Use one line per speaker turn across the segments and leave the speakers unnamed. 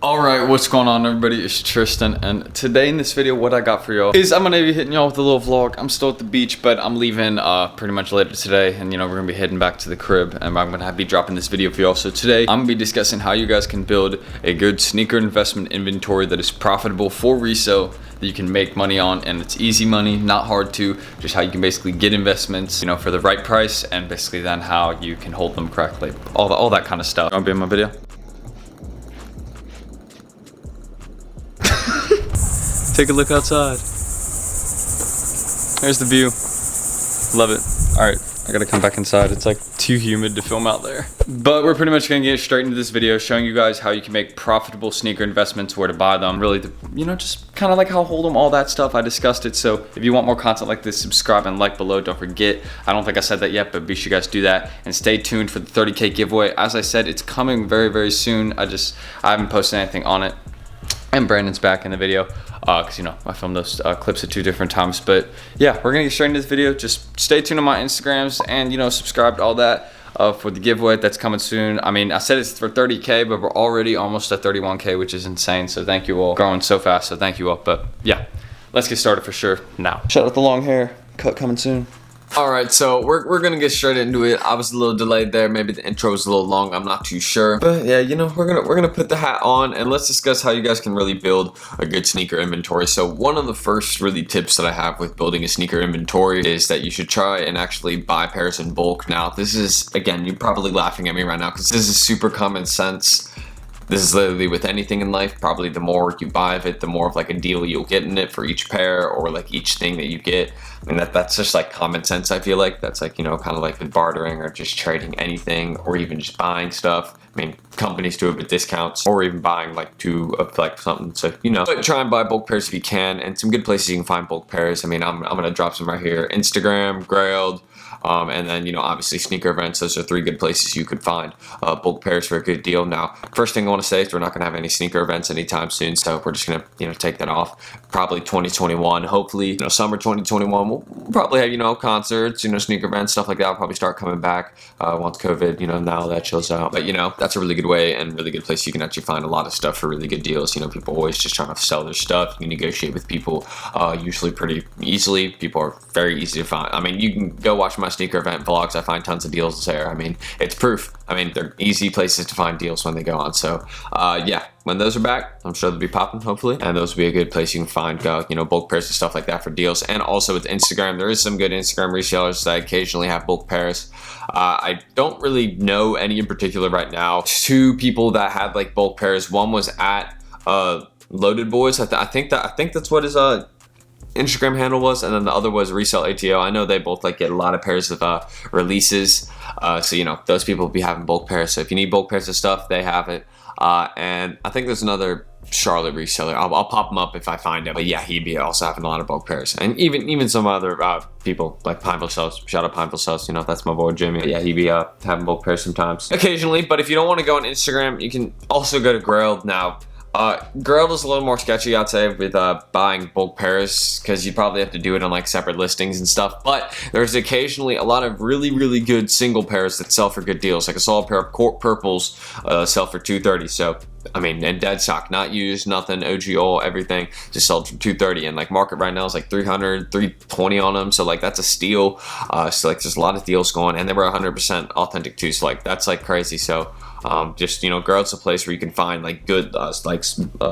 Alright, what's going on everybody? It's Tristan, and today in this video what I got for y'all is I'm gonna be hitting y'all with a little vlog. I'm still at the beach, but I'm leaving pretty much later today, and we're gonna be heading back to the crib, and I'm gonna be dropping this video for y'all. So today I'm gonna be discussing how you guys can build a good sneaker investment inventory that is profitable for resale, that you can make money on, and it's easy money, not hard to, just how you can basically get investments, for the right price, and basically then how you can hold them correctly, all that kind of stuff. I'll be in my video. Take a look outside. There's the view. Love it. Alright, I gotta come back inside. It's like too humid to film out there. But we're pretty much gonna get straight into this video showing you guys how you can make profitable sneaker investments, where to buy them, really, just kind of like how hold them, all that stuff. I discussed it. So if you want more content like this, subscribe and like below. Don't forget, I don't think I said that yet, but be sure you guys do that. And stay tuned for the 30K giveaway. As I said, it's coming very, very soon. I haven't posted anything on it. And Brandon's back in the video because I filmed those clips at 2 different times. But yeah, we're gonna get straight into this video. Just stay tuned on my Instagrams and subscribe to all that for the giveaway that's coming soon. I mean, I said it's for 30K, but we're already almost at 31K, which is insane. So thank you all. Growing so fast, so thank you all. But yeah, let's get started for sure now. Shout out the long hair, cut coming soon.
Alright, so we're gonna get straight into it. I was a little delayed there, maybe the intro was a little long, I'm not too sure. But yeah, we're gonna put the hat on and let's discuss how you guys can really build a good sneaker inventory. So one of the first really tips that I have with building a sneaker inventory is that you should try and actually buy pairs in bulk. Now this is, again, you're probably laughing at me right now because this is super common sense. This is literally with anything in life. Probably the more you buy of it, the more of like a deal you'll get in it for each pair or like each thing that you get. I mean, that's just like common sense, I feel like. That's like, kind of like with bartering or just trading anything or even just buying stuff. I mean, companies do it with discounts or even buying like 2 of like something. So, but try and buy bulk pairs if you can, and some good places you can find bulk pairs. I mean, I'm going to drop some right here. Instagram, Grailed. And then, obviously sneaker events. Those are 3 good places you could find bulk pairs for a good deal. Now, first thing I want to say is we're not going to have any sneaker events anytime soon. So we're just going to, take that off. Probably 2021. Hopefully, summer 2021, we'll probably have, concerts, sneaker events, stuff like that will probably start coming back once COVID, now that chills out. But, that's a really good way and really good place you can actually find a lot of stuff for really good deals. People always just trying to sell their stuff. You can negotiate with people usually pretty easily. People are very easy to find. I mean, you can go watch my sneaker event vlogs. I find tons of deals there. I mean, it's proof. I mean, they're easy places to find deals when they go on. So yeah, when those are back, I'm sure they'll be popping, hopefully, and those will be a good place you can find bulk pairs and stuff like that for deals. And also with Instagram, there is some good Instagram resellers that occasionally have bulk pairs. I don't really know any in particular right now. 2 people that had like bulk pairs. One was at Loaded Boys. I think that's what his Instagram handle was, and then the other was Resell ATO. I know they both like get a lot of pairs of releases, so those people will be having bulk pairs. So if you need bulk pairs of stuff, they have it. And I think there's another Charlotte reseller. I'll pop him up if I find him. But yeah, he'd be also having a lot of bulk pairs, and even some other people like Pineville Sales. Shout out Pineville Sales. That's my boy Jimmy. But yeah, he'd be having bulk pairs sometimes, occasionally. But if you don't want to go on Instagram, you can also go to Grailed now. Grailed is a little more sketchy, I'd say, with buying bulk pairs, because you probably have to do it on like separate listings and stuff. But there's occasionally a lot of really, really good single pairs that sell for good deals. Like I saw a pair of Court Purples sell for $230. So I mean, and dead stock, not used, nothing, OG oil, everything, just sold for $230. And like market right now is like $300, $320 on them. So like that's a steal. So like there's a lot of deals going, and they were 100% authentic too. So like that's like crazy. So just Grail's a place where you can find like good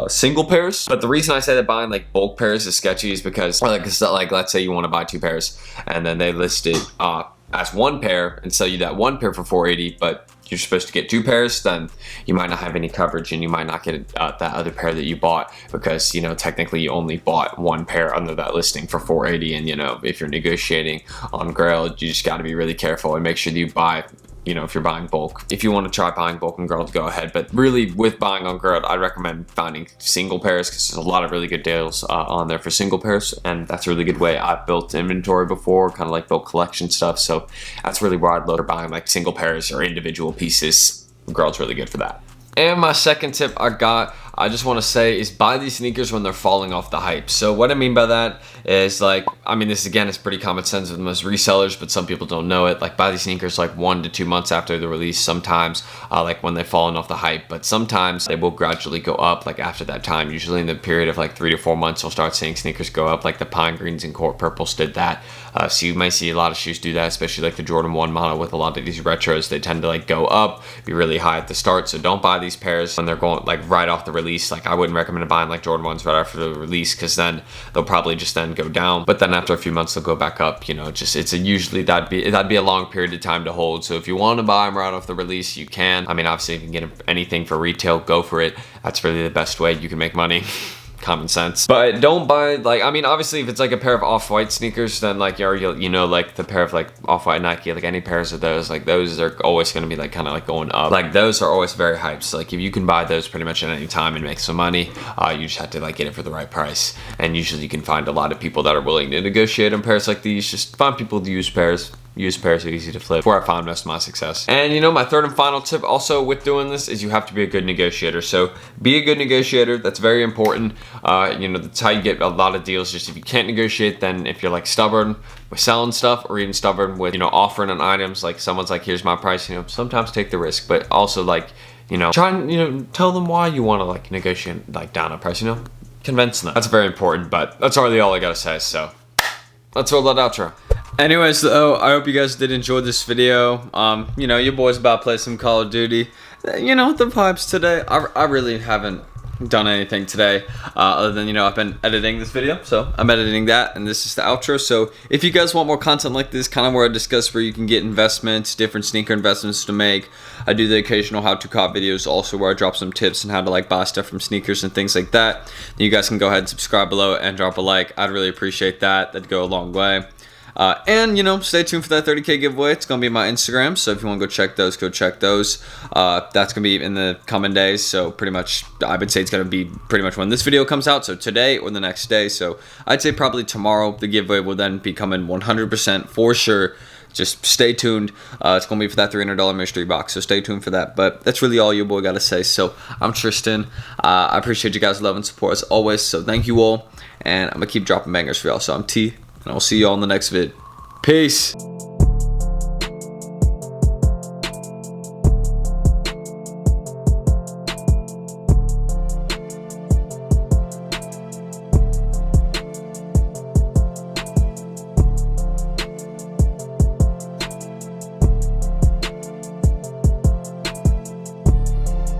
single pairs. But the reason I say that buying like bulk pairs is sketchy is because like let's say you want to buy 2 pairs and then they list it as 1 pair and sell you that 1 pair for $480, but you're supposed to get 2 pairs, then you might not have any coverage and you might not get that other pair that you bought because technically you only bought 1 pair under that listing for $480. And if you're negotiating on Grail, you just got to be really careful and make sure that you buy if you're buying bulk. If you want to try buying bulk on Grailed, go ahead. But really, with buying on Grailed, I recommend finding single pairs because there's a lot of really good deals on there for single pairs, and that's a really good way. I've built inventory before, kind of like built collection stuff, so that's really where I'd look for buying like single pairs or individual pieces. Grailed's really good for that. And my second tip I I just want to say is buy these sneakers when they're falling off the hype. So what I mean by that is like, I mean, this again is pretty common sense with most resellers, but some people don't know it. Like buy these sneakers like 1 to 2 months after the release sometimes, like when they've fallen off the hype, but sometimes they will gradually go up like after that time. Usually in the period of like 3 to 4 months, you'll start seeing sneakers go up, like the pine greens and court purples did that. So you might see a lot of shoes do that, especially like the Jordan 1 model with a lot of these retros. They tend to like go up, be really high at the start. So don't buy these pairs when they're going like right off the release. Like I wouldn't recommend buying like Jordan 1s right after the release, because then they'll probably just then go down. But then after a few months, they'll go back up. You know, just usually that'd be a long period of time to hold. So if you want to buy them right off the release, you can. I mean, obviously if you can get anything for retail, go for it. That's really the best way you can make money. Common sense. But don't buy, like, I mean, obviously if it's like a pair of off-white sneakers, then like you know, like the pair of like off-white Nike, like any pairs of those, like those are always going to be like kind of like going up. Like those are always very hyped. So like if you can buy those pretty much at any time and make some money, you just have to like get it for the right price. And usually you can find a lot of people that are willing to negotiate on pairs like these. Just find people to use pairs. Used pairs are easy to flip. Where I found most of my success. And you know, my third and final tip also with doing this is you have to be a good negotiator. So be a good negotiator. That's very important. You know, that's how you get a lot of deals. Just if you can't negotiate, then if you're like stubborn with selling stuff, or even stubborn with, you know, offering on items, like someone's like, here's my price, you know, sometimes take the risk, but also like, you know, try and, you know, tell them why you want to like negotiate like down a price, you know, convince them. That's very important, but that's really all I gotta say. So let's roll that outro.
Anyways, though, I hope you guys did enjoy this video. You know, your boy's about to play some Call of Duty. You know, the vibes today. I really haven't done anything today other than, you know, I've been editing this video, so I'm editing that, and this is the outro. So if you guys want more content like this, kind of where I discuss where you can get investments, different sneaker investments to make, I do the occasional how to cop videos also, where I drop some tips on how to like buy stuff from sneakers and things like that. You guys can go ahead and subscribe below and drop a like. I'd really appreciate that. That'd go a long way. And, you know, stay tuned for that 30K giveaway. It's going to be my Instagram, so if you want to go check those, go check those. That's going to be in the coming days, so pretty much, I would say it's going to be pretty much when this video comes out, so today or the next day. So I'd say probably tomorrow the giveaway will then be coming 100% for sure. Just stay tuned. It's going to be for that $300 mystery box, so stay tuned for that. But that's really all your boy got to say. So I'm Tristan. I appreciate you guys' love and support as always, so thank you all. And I'm going to keep dropping bangers for y'all. So I'm T. And I'll see you all in the next vid. Peace.